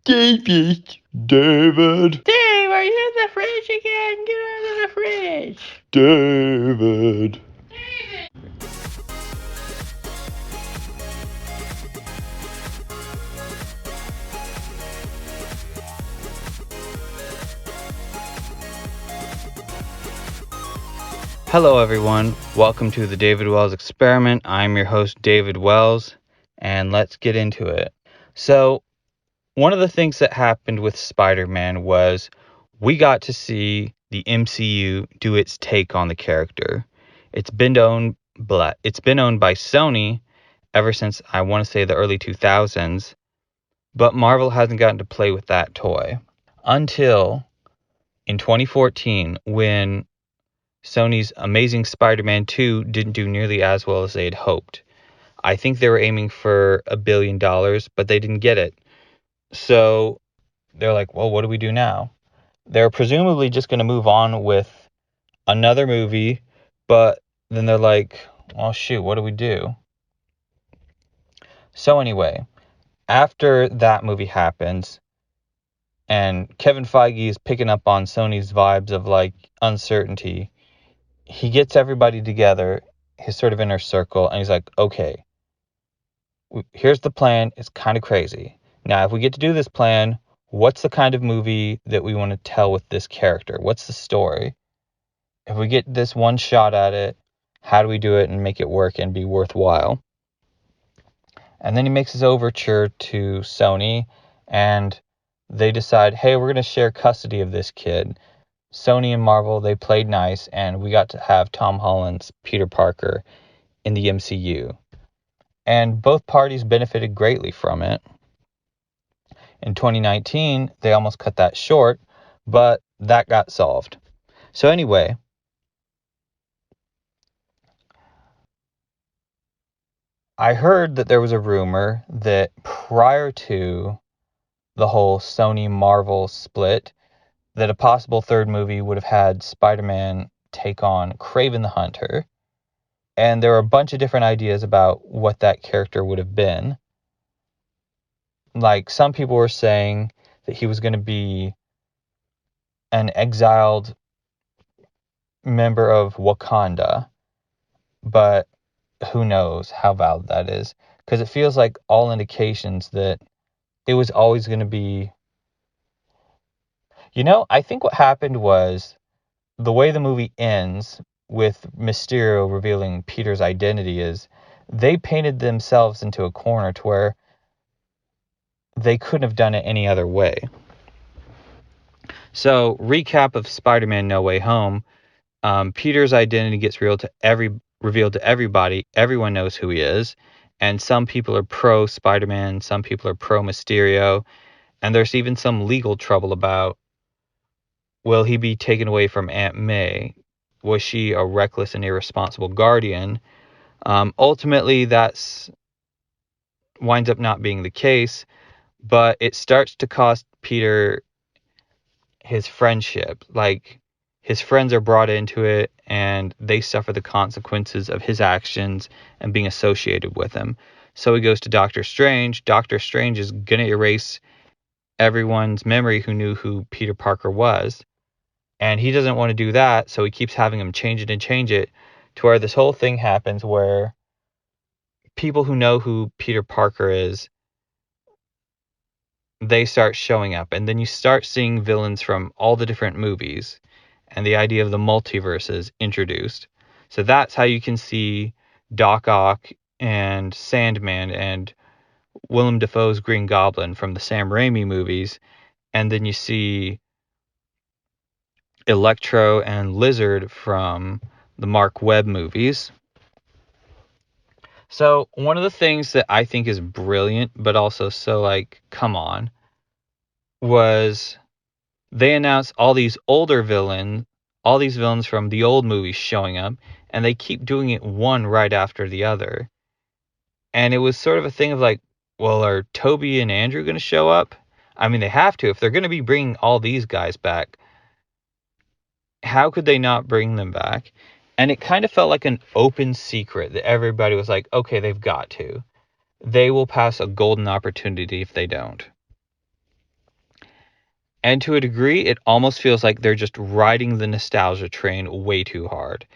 David. David. Dave, are you in the fridge again? Get out of the fridge. David. Hello, everyone. Welcome to the David Wells Experiment. I'm your host, David Wells, and let's get into it. So, one of the things that happened with Spider-Man was we got to see the MCU do its take on the character. It's been owned by Sony ever since, I want to say, the early 2000s, but Marvel hasn't gotten to play with that toy until in 2014 when Sony's Amazing Spider-Man 2 didn't do nearly as well as they had hoped. I think they were aiming for $1 billion, but they didn't get it. So they're like, well, what do we do now? They're presumably just going to move on with another movie, but then they're like, well, shoot, what do we do? So anyway, after that movie happens, and Kevin Feige is picking up on Sony's vibes of like uncertainty, he gets everybody together, his sort of inner circle, and he's like, okay, here's the plan. It's kind of crazy. Now, if we get to do this plan, what's the kind of movie that we want to tell with this character? What's the story? If we get this one shot at it, how do we do it and make it work and be worthwhile? And then he makes his overture to Sony, and they decide, hey, we're going to share custody of this kid. Sony and Marvel, they played nice, and we got to have Tom Holland's Peter Parker in the MCU. And both parties benefited greatly from it. In 2019, they almost cut that short, but that got solved. So anyway, I heard that there was a rumor that prior to the whole Sony-Marvel split, that a possible third movie would have had Spider-Man take on Kraven the Hunter. And there were a bunch of different ideas about what that character would have been. Like, some people were saying that he was going to be an exiled member of Wakanda, but who knows how valid that is, because it feels like all indications that it was always going to be, I think what happened was the way the movie ends with Mysterio revealing Peter's identity is they painted themselves into a corner to where they couldn't have done it any other way. So, recap of Spider-Man No Way Home. Peter's identity gets revealed to everybody. Everyone knows who he is. And some people are pro Spider-Man, some people are pro Mysterio. And there's even some legal trouble about, will he be taken away from Aunt May? Was she a reckless and irresponsible guardian? Ultimately, that's winds up not being the case, but it starts to cost Peter his friendship. Like, his friends are brought into it, and they suffer the consequences of his actions and being associated with him. So he goes to Doctor Strange. Doctor Strange is going to erase everyone's memory who knew who Peter Parker was. And he doesn't want to do that, so he keeps having him change it to where this whole thing happens where people who know who Peter Parker is, they start showing up. And then you start seeing villains from all the different movies, and the idea of the multiverse is introduced. So that's how you can see Doc Ock and Sandman and Willem Dafoe's Green Goblin from the Sam Raimi movies. And then you see Electro and Lizard from the Mark Webb movies. So one of the things that I think is brilliant, but also so like, come on, was they announced all these villains from the old movies showing up, and they keep doing it one right after the other. And it was sort of a thing of like, well, are Toby and Andrew going to show up? I mean, they have to. If they're going to be bringing all these guys back, how could they not bring them back? And it kind of felt like an open secret that everybody was like, okay, they've got to. They will pass a golden opportunity if they don't. And to a degree, it almost feels like they're just riding the nostalgia train way too hard.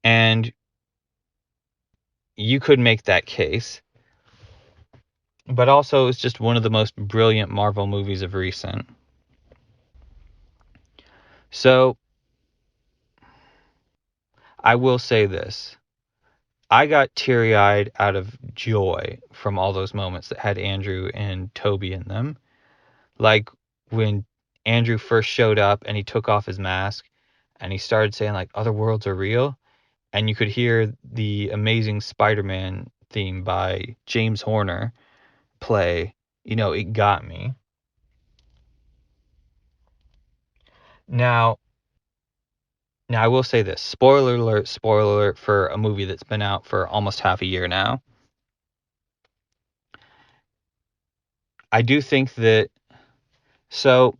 And you could make that case. But also, it's just one of the most brilliant Marvel movies of recent. So, I will say this. I got teary-eyed out of joy from all those moments that had Andrew and Toby in them. Like, when Andrew first showed up and he took off his mask and he started saying, like, other worlds are real. And you could hear the Amazing Spider-Man theme by James Horner play. It got me. Now, I will say this. Spoiler alert for a movie that's been out for almost half a year now. I do think that, so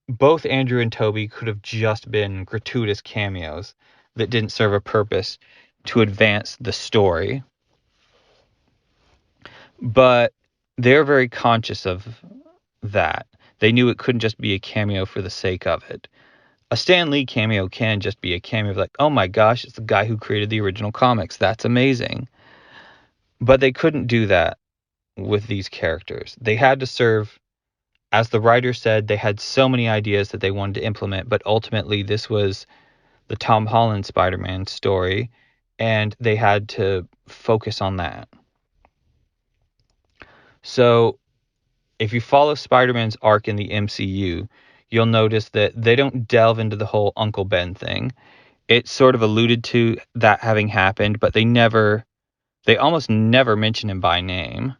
both Andrew and Toby could have just been gratuitous cameos that didn't serve a purpose to advance the story. But they're very conscious of that. They knew it couldn't just be a cameo for the sake of it. A Stan Lee cameo can just be a cameo of like, oh my gosh, it's the guy who created the original comics. That's amazing. But they couldn't do that with these characters. They had to serve, as the writer said, they had so many ideas that they wanted to implement, but ultimately this was the Tom Holland Spider-Man story, and they had to focus on that. So if you follow Spider-Man's arc in the MCU, you'll notice that they don't delve into the whole Uncle Ben thing. It sort of alluded to that having happened, but they almost never mention him by name.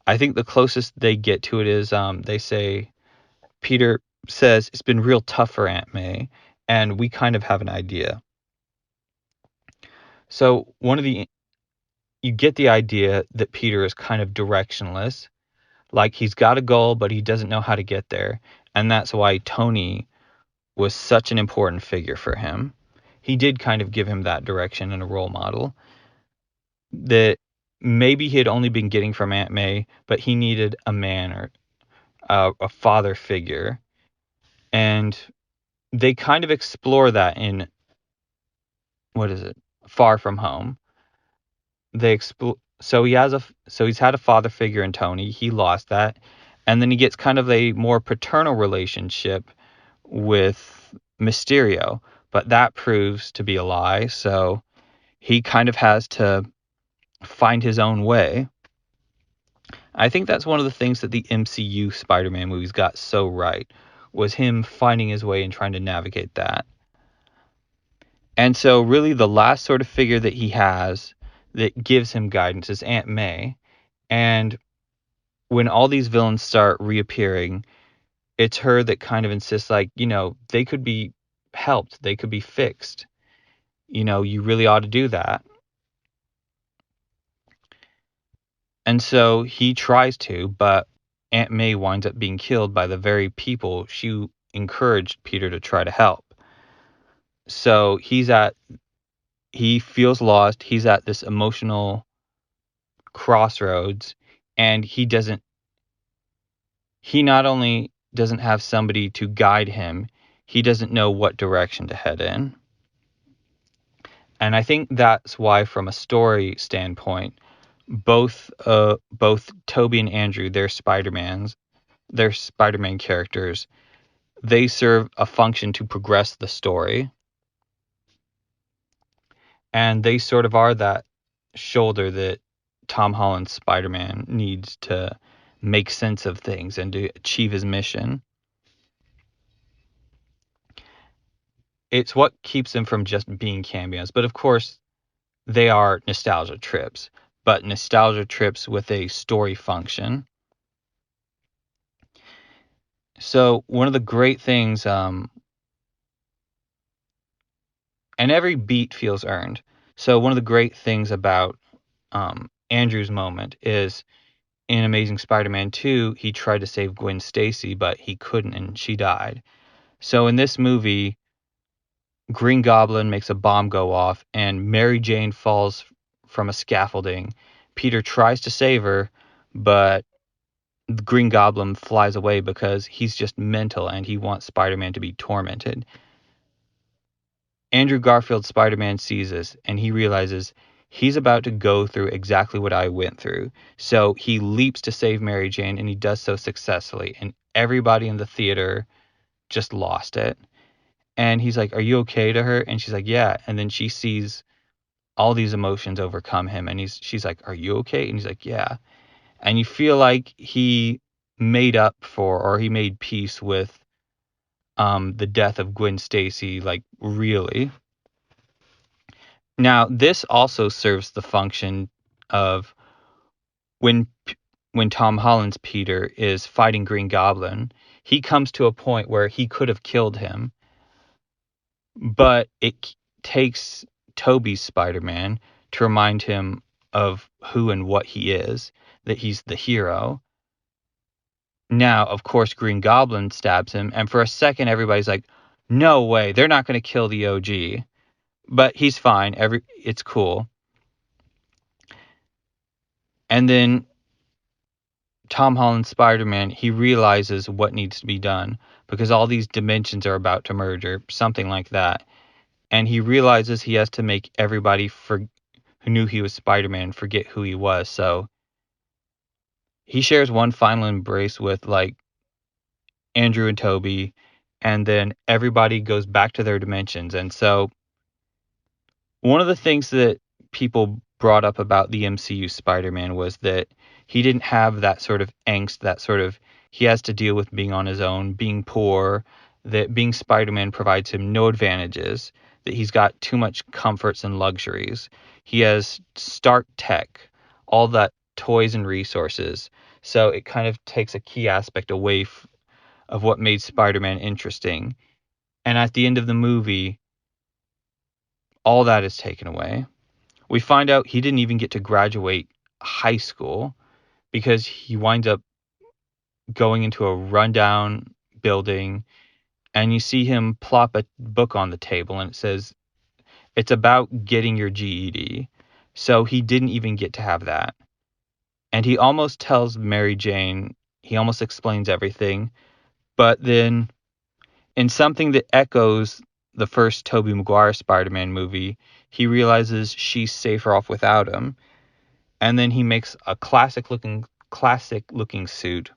I think the closest they get to it is they say, Peter says, it's been real tough for Aunt May, and we kind of have an idea. So you get the idea that Peter is kind of directionless, like he's got a goal, but he doesn't know how to get there. And that's why Tony was such an important figure for him. He did kind of give him that direction and a role model that maybe he had only been getting from Aunt May, but he needed a man or a father figure. And they kind of explore that in, what is it? Far From Home. So he's had a father figure in Tony. He lost that. And then he gets kind of a more paternal relationship with Mysterio, but that proves to be a lie. So he kind of has to find his own way. I think that's one of the things that the MCU Spider-Man movies got so right, was him finding his way and trying to navigate that. And so really the last sort of figure that he has that gives him guidance is Aunt May. And when all these villains start reappearing, it's her that kind of insists, like, they could be helped, they could be fixed. You really ought to do that. And so he tries to, but Aunt May winds up being killed by the very people she encouraged Peter to try to help. So he feels lost. He's at this emotional crossroads, and he not only doesn't have somebody to guide him, he doesn't know what direction to head in. And I think that's why, from a story standpoint, both Toby and Andrew, they're Spider-Man characters. They serve a function to progress the story. And they sort of are that shoulder that Tom Holland's Spider-Man needs to make sense of things and to achieve his mission. It's what keeps them from just being cameos. But of course, they are nostalgia trips. But nostalgia trips with a story function. So one of the great things, and every beat feels earned. So one of the great things about Andrew's moment is, in Amazing Spider-Man 2, he tried to save Gwen Stacy, but he couldn't, and she died. So in this movie, Green Goblin makes a bomb go off, and Mary Jane falls from a scaffolding. Peter tries to save her, but the Green Goblin flies away because he's just mental and he wants Spider-Man to be tormented. Andrew Garfield's Spider-Man sees this and he realizes he's about to go through exactly what I went through. So he leaps to save Mary Jane and he does so successfully. And everybody in the theater just lost it. And he's like, "Are you okay?" to her. And she's like, "Yeah." And then she sees all these emotions overcome him. And she's like, "Are you okay?" And he's like, "Yeah." And you feel like he made up for, or he made peace with the death of Gwen Stacy, like really. Now, this also serves the function of when when Tom Holland's Peter is fighting Green Goblin, he comes to a point where he could have killed him, but it takes Tobey's Spider-Man to remind him of who and what he is, that he's the hero. Now, of course, Green Goblin stabs him, and for a second, everybody's like, "No way, they're not going to kill the OG." But he's fine. It's cool. And then Tom Holland's Spider-Man, he realizes what needs to be done because all these dimensions are about to merge or something like that. And he realizes he has to make everybody who knew he was Spider-Man forget who he was. So he shares one final embrace with like Andrew and Tobey, and then everybody goes back to their dimensions. And so one of the things that people brought up about the MCU Spider-Man was that he didn't have that sort of angst, that sort of he has to deal with being on his own, being poor, that being Spider-Man provides him no advantages, that he's got too much comforts and luxuries. He has Stark tech, all that toys and resources. So it kind of takes a key aspect away of what made Spider-Man interesting. And at the end of the movie, all that is taken away. We find out he didn't even get to graduate high school because he winds up going into a rundown building, and you see him plop a book on the table and it says it's about getting your GED. So he didn't even get to have that. And he almost tells Mary Jane, he almost explains everything, but then in something that echoes the first Tobey Maguire Spider-Man movie, he realizes she's safer off without him. And then he makes a classic looking suit,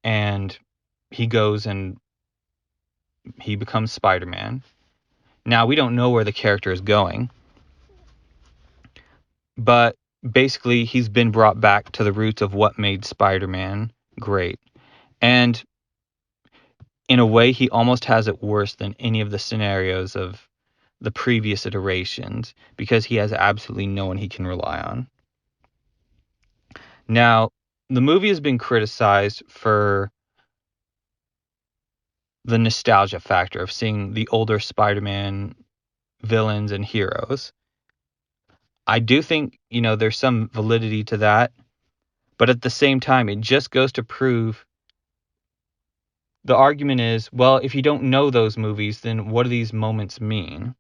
and he goes and he becomes Spider-Man. Now we don't know where the character is going, but basically he's been brought back to the roots of what made Spider-Man great. And in a way, he almost has it worse than any of the scenarios of the previous iterations because he has absolutely no one he can rely on. Now, the movie has been criticized for the nostalgia factor of seeing the older Spider-Man villains and heroes. I do think, there's some validity to that, but at the same time, it just goes to prove the argument is, well, if you don't know those movies, then what do these moments mean?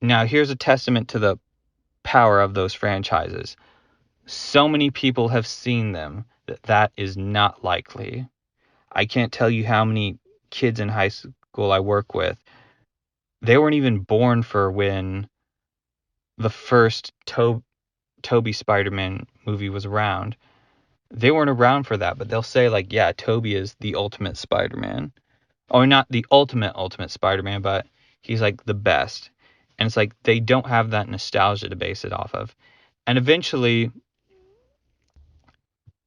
Now, here's a testament to the power of those franchises. So many people have seen them that is not likely. I can't tell you how many kids in high school I work with. They weren't even born for when the first Tobey Spider-Man movie was around. They weren't around for that, but they'll say like, yeah, Tobey is the ultimate Spider-Man. Or not the ultimate Spider-Man, but he's like the best. And it's like they don't have that nostalgia to base it off of. And eventually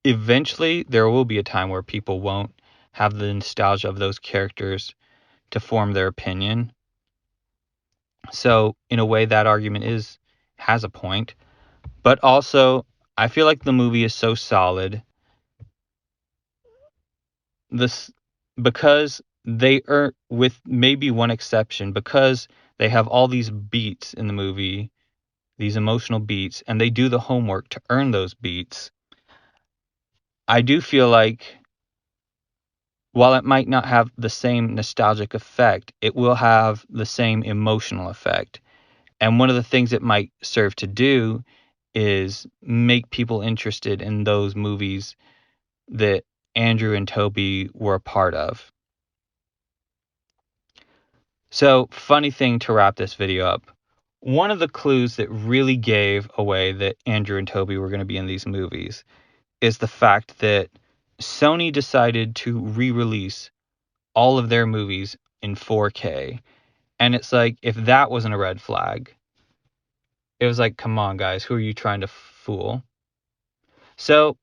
there will be a time where people won't have the nostalgia of those characters to form their opinion. So in a way that argument has a point. But also I feel like the movie is so solid this because they are, with maybe one exception, because they have all these beats in the movie, these emotional beats, and they do the homework to earn those beats. I do feel like while it might not have the same nostalgic effect, it will have the same emotional effect. And one of the things it might serve to do is make people interested in those movies that Andrew and Toby were a part of. So, funny thing to wrap this video up. One of the clues that really gave away that Andrew and Toby were going to be in these movies is the fact that Sony decided to re-release all of their movies in 4K. And it's like, if that wasn't a red flag, it was like, come on, guys, who are you trying to fool? So,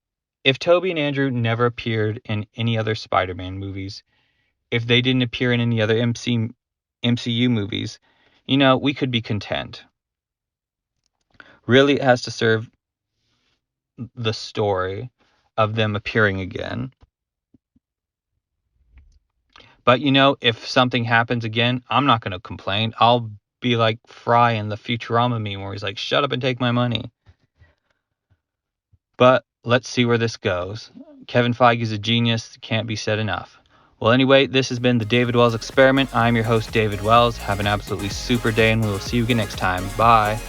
if Toby and Andrew never appeared in any other Spider-Man movies, if they didn't appear in any other MCU movies, we could be content. Really, it has to serve the story of them appearing again. But, if something happens again, I'm not going to complain. I'll be like Fry in the Futurama meme where he's like, shut up and take my money. But let's see where this goes. Kevin Feige's a genius. Can't be said enough. Well, anyway, this has been the David Wells Experiment. I'm your host, David Wells. Have an absolutely super day, and we will see you again next time. Bye.